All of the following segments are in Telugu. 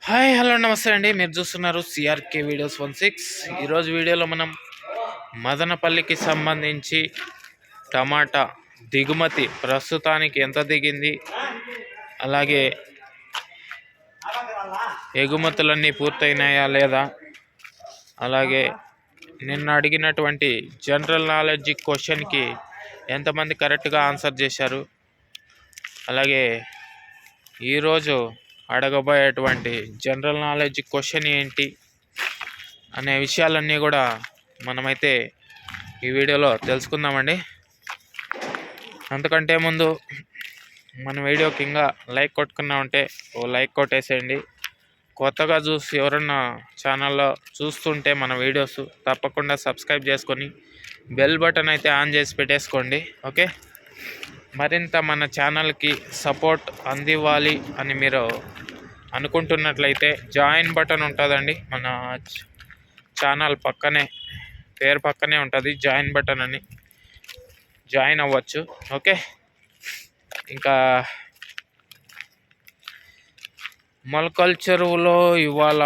హాయ్ హలో నమస్తే అండి. మీరు చూస్తున్నారు సిఆర్కే వీడియోస్ 16. ఈరోజు వీడియోలో మనం మదనపల్లికి సంబంధించి టమాటా దిగుమతి ప్రస్తుతానికి ఎంత దిగింది, అలాగే ఎగుమతులన్నీ పూర్తయినాయా లేదా, అలాగే నిన్న అడిగినటువంటి జనరల్ నాలెడ్జ్ క్వశ్చన్కి ఎంతమంది కరెక్ట్గా ఆన్సర్ చేశారు, అలాగే ఈరోజు అడగబోయేటువంటి జనరల్ నాలెడ్జ్ క్వశ్చన్ ఏంటి అనే విషయాలన్నీ కూడా మనమైతే ఈ వీడియోలో తెలుసుకుందామండి. అంతకంటే ముందు మన వీడియోకి ఇంకా లైక్ కొట్టుకున్నామంటే ఓ లైక్ కొట్టేసేయండి. కొత్తగా చూసి ఎవరన్నా ఛానల్లో చూస్తుంటే మన వీడియోస్ తప్పకుండా సబ్స్క్రైబ్ చేసుకొని బెల్ బటన్ అయితే ఆన్ చేసి పెట్టేసుకోండి. ఓకే, మరింత మన ఛానల్కి సపోర్ట్ అందివ్వాలి అని మీరు అనుకుంటున్నట్లయితే జాయిన్ బటన్ ఉంటుందండి, మన ఛానల్ పక్కనే పేరు పక్కనే ఉంటుంది జాయిన్ బటన్ అని, జాయిన్ అవ్వచ్చు. ఓకే, ఇంకా మొలకల్ చెరువులో ఇవాళ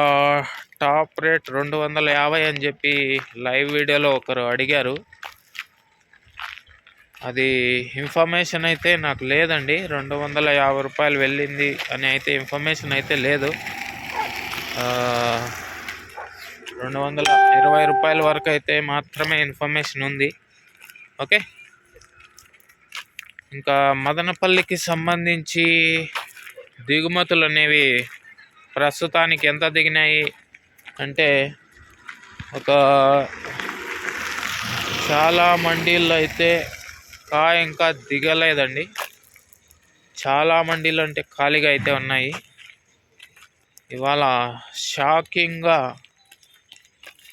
టాప్ రేట్ 250 అని చెప్పి లైవ్ వీడియోలో ఒకరు అడిగారు. అది ఇన్ఫర్మేషన్ అయితే నాకు లేదండి, 250 రూపాయలు వెళ్ళింది అని అయితే ఇన్ఫర్మేషన్ అయితే లేదు. 220 రూపాయల వరకు అయితే మాత్రమే ఇన్ఫర్మేషన్ ఉంది. ఓకే, ఇంకా మదనపల్లికి సంబంధించి దిగుమతులు అనేవి ప్రస్తుతానికి ఎంత దిగినాయి అంటే, ఒక చాలా మండీల్లో అయితే కాయ ఇంకా దిగలేదండి. చాలా మండీలు అంటే ఖాళీగా అయితే ఉన్నాయి. ఇవాళ షాకింగ్గా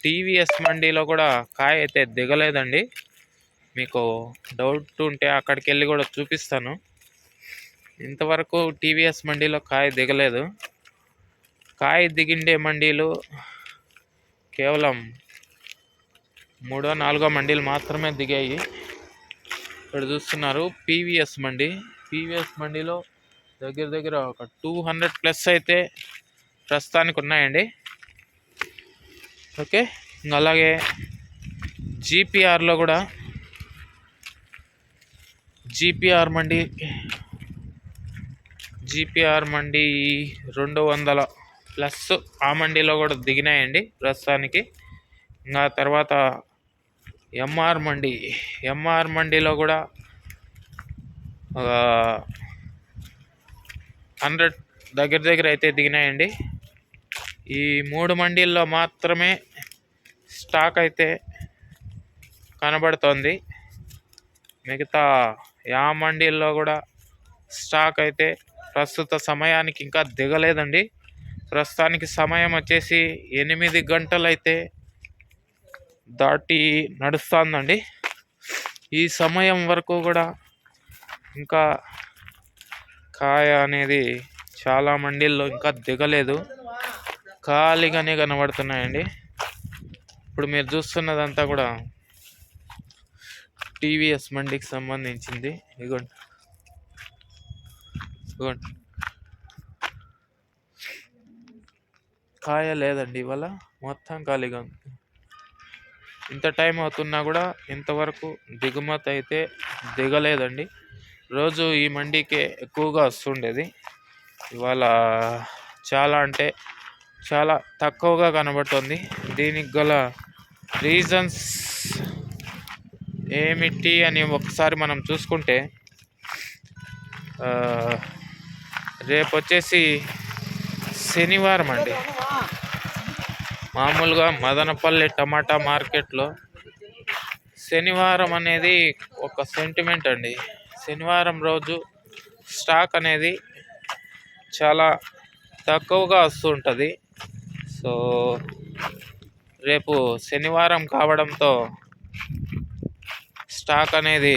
టీవీఎస్ మండీలో కూడా కాయ అయితే దిగలేదండి. మీకు డౌట్ ఉంటే అక్కడికి వెళ్ళి కూడా చూపిస్తాను. ఇంతవరకు టీవీఎస్ మండీలో కాయ దిగలేదు. కాయ దిగిండే మండీలు కేవలం 3వ 4వ మండీలు మాత్రమే దిగాయి. ఇక్కడ చూస్తున్నారు పీవీఎస్ మండీ. పీవీఎస్ మండీలో దగ్గర దగ్గర ఒక 200+ అయితే ప్రస్తుతానికి ఉన్నాయండి. ఓకే, ఇంకా అలాగే జీపీఆర్లో కూడా జీపీఆర్ మండీ 200+ ఆ మండీలో కూడా దిగినాయండి ప్రస్తుతానికి. ఇంకా తర్వాత ఎంఆర్ మండీలో కూడా 100 దగ్గర అయితే దిగినాయండి. ఈ 3 మండీల్లో మాత్రమే స్టాక్ అయితే కనబడుతోంది. మిగతా యా మండీల్లో కూడా స్టాక్ అయితే ప్రస్తుత సమయానికి ఇంకా దిగలేదండి. ప్రస్తుతానికి సమయం వచ్చేసి 8 గంటలు అయితే దాటి నడుస్తుందండి. ఈ సమయం వరకు కూడా ఇంకా కాయ అనేది చాలా మండీల్లో ఇంకా దిగలేదు, ఖాళీగానే కనబడుతున్నాయండి. ఇప్పుడు మీరు చూస్తున్నదంతా కూడా టీవీఎస్ మండీకి సంబంధించింది. ఇదిగోండి కాయ లేదండి, ఇవాళ మొత్తం ఖాళీగా ఉంది. ఇంత టైం అవుతున్నా కూడా ఇంతవరకు దిగుమతి అయితే దిగలేదండి. రోజు ఈ మండీకే ఎక్కువగా వస్తుండేది. ఇవాళ చాలా అంటే చాలా తక్కువగా కనబడుతుంది. దీనికి గల రీజన్స్ ఏమిటి అని ఒకసారి మనం చూసుకుంటే, రేపు వచ్చేసి శనివారం అండి. మామూలుగా మదనపల్లి టమాటా మార్కెట్లో శనివారం అనేది ఒక సెంటిమెంట్ అండి. శనివారం రోజు స్టాక్ అనేది చాలా తక్కువగా వస్తుంటుంది. సో రేపు శనివారం కావడంతో స్టాక్ అనేది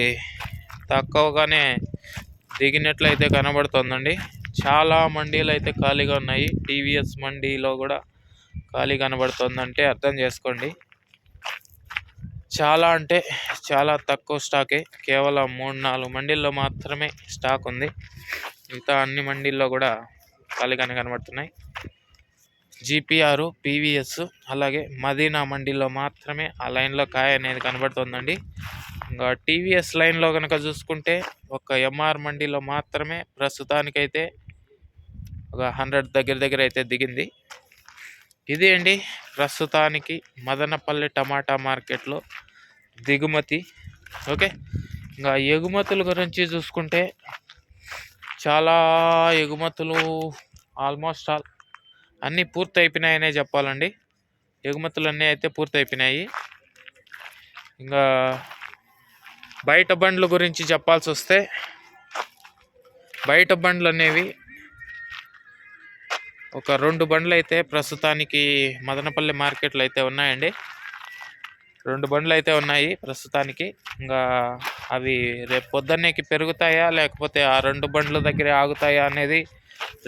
తక్కువగానే దిగినట్లయితే కనబడుతుందండి. చాలా మండీలు అయితే ఖాళీగా ఉన్నాయి. టీవీఎస్ మండీలో కూడా ఖాళీ కనబడుతుందంటే అర్థం చేసుకోండి. చాలా అంటే చాలా తక్కువ స్టాకే, కేవలం 3-4 మండీల్లో మాత్రమే స్టాక్ ఉంది. మిగతా అన్ని మండీల్లో కూడా ఖాళీగానే కనబడుతున్నాయి. జీపీఆర్, పీవీఎస్, అలాగే మదీనా మండీలో మాత్రమే ఆ లైన్లో కాయ అనేది కనబడుతుందండి. ఇంకా టీవీఎస్ లైన్లో కనుక చూసుకుంటే ఒక ఎంఆర్ మండీలో మాత్రమే ప్రస్తుతానికైతే ఒక 100 దగ్గర అయితే దిగింది. ఇది అండి ప్రస్తుతానికి మదనపల్లి టమాటా మార్కెట్లో దిగుమతి. ఓకే, ఇంకా ఎగుమతుల గురించి చూసుకుంటే చాలా ఎగుమతులు ఆల్మోస్ట్ ఆల్ అన్నీ పూర్తి అయిపోయినాయనే చెప్పాలండి. ఎగుమతులు అన్నీ అయితే పూర్తి అయిపోయినాయి. ఇంకా బయట బండ్ల గురించి చెప్పాల్సి వస్తే బయట బండ్లు అనేవి ఒక 2 బండ్లు అయితే ప్రస్తుతానికి మదనపల్లి మార్కెట్లో అయితే ఉన్నాయండి. 2 బండ్లు అయితే ఉన్నాయి ప్రస్తుతానికి. ఇంకా అవి రేపు పొద్దున్నేకి పెరుగుతాయా లేకపోతే ఆ 2 బండ్ల దగ్గరే ఆగుతాయా అనేది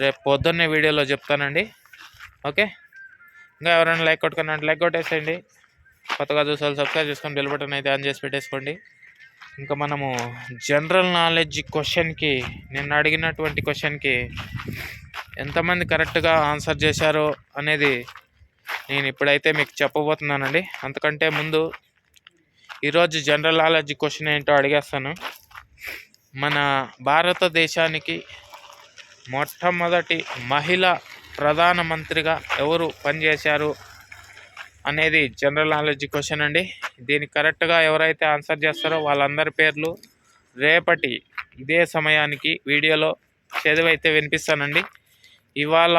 రేపు పొద్దున్నే వీడియోలో చెప్తానండి. ఓకే, ఇంకా ఎవరైనా లైక్ కొట్టుకున్నట్టు లైక్ కొట్టేసేయండి. కొత్తగా చూసారు సబ్స్క్రైబ్ చేసుకొని బెల్ బటన్ అయితే ఆన్ చేసి పెట్టేసుకోండి. ఇంకా మనము జనరల్ నాలెడ్జ్ క్వశ్చన్కి, నిన్న అడిగినటువంటి క్వశ్చన్కి ఎంతమంది కరెక్ట్గా ఆన్సర్ చేశారో అనేది నేను ఇప్పుడైతే మీకు చెప్పబోతున్నానండి. అంతకంటే ముందు ఈరోజు జనరల్ నాలెడ్జ్ క్వశ్చన్ ఏంటో అడిగేస్తాను. మన భారతదేశానికి మొట్టమొదటి మహిళ ప్రధానమంత్రిగా ఎవరు పనిచేశారు అనేది జనరల్ నాలెడ్జ్ క్వశ్చన్ అండి. దీనికి కరెక్ట్గా ఎవరైతే ఆన్సర్ చేస్తారో వాళ్ళందరి పేర్లు రేపటి ఇదే సమయానికి వీడియోలో చదివైతే వినిపిస్తానండి. ఇవాళ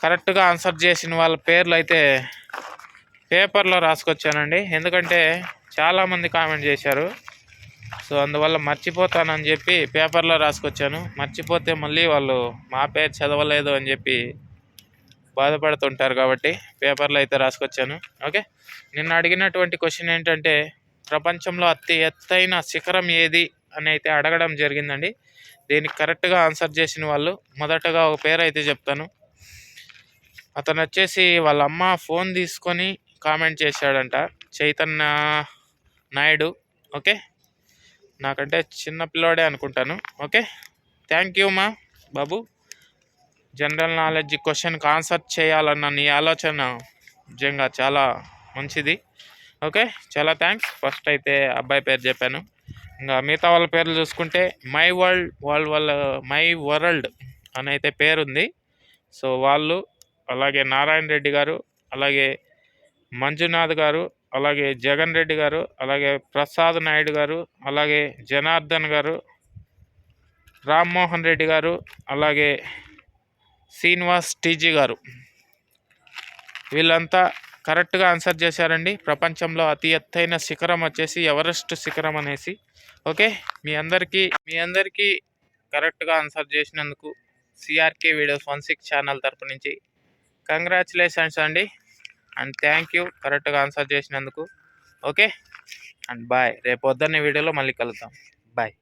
కరెక్ట్గా ఆన్సర్ చేసిన వాళ్ళ పేర్లు అయితే పేపర్లో రాసుకొచ్చానండి. ఎందుకంటే చాలామంది కామెంట్ చేశారు. సో అందువల్ల మర్చిపోతానని చెప్పి పేపర్లో రాసుకొచ్చాను. మర్చిపోతే మళ్ళీ వాళ్ళు మా పేరు చదవలేదు అని చెప్పి బాధపడుతుంటారు కాబట్టి పేపర్లో అయితే రాసుకొచ్చాను. ఓకే, నిన్న అడిగినటువంటి క్వశ్చన్ ఏంటంటే ప్రపంచంలో అతి ఎత్తైన శిఖరం ఏది అని అయితే అడగడం జరిగిందండి. దీనికి కరెక్ట్గా ఆన్సర్ చేసిన వాళ్ళు మొదటగా ఒక పేరు అయితే చెప్తాను. అతను వచ్చేసి వాళ్ళ అమ్మ ఫోన్ తీసుకొని కామెంట్ చేశాడంట, చైతన్య నాయుడు. ఓకే, నాకంటే చిన్న పిల్లోడే అనుకుంటాను. ఓకే, థ్యాంక్ యూ మా బాబు. జనరల్ నాలెడ్జ్ క్వశ్చన్కి ఆన్సర్ చేయాలన్న నీ ఆలోచన నిజంగా చాలా మంచిది. ఓకే, చాలా థ్యాంక్స్. ఫస్ట్ అయితే అబ్బాయి పేరు చెప్పాను. ఇంకా మిగతా వాళ్ళ పేర్లు చూసుకుంటే మై వరల్డ్ అని అయితే పేరుంది. సో వాళ్ళు, అలాగే నారాయణ రెడ్డి గారు, అలాగే మంజునాథ్ గారు, అలాగే జగన్ రెడ్డి గారు, అలాగే ప్రసాద్ నాయుడు గారు, అలాగే జనార్దన్ గారు, రామ్మోహన్ రెడ్డి గారు, అలాగే శ్రీనివాస్ టీజీ గారు, వీళ్ళంతా కరెక్ట్గా ఆన్సర్ చేశారండి. ప్రపంచంలో అతి ఎత్తైన శిఖరం వచ్చేసి ఎవరెస్ట్ శిఖరం అనేసి. ఓకే, మీ అందరికీ కరెక్ట్గా ఆన్సర్ చేసినందుకు సిఆర్కే వీడియోస్ 16 ఛానల్ తరపు నుంచి కంగ్రాచులేషన్స్ అండి. అండ్ థ్యాంక్ యూ కరెక్ట్గా ఆన్సర్ చేసినందుకు. Okay, and bye. రేపు పొద్దున్నే వీడియోలో మళ్ళీ కలుద్దాం. బాయ్.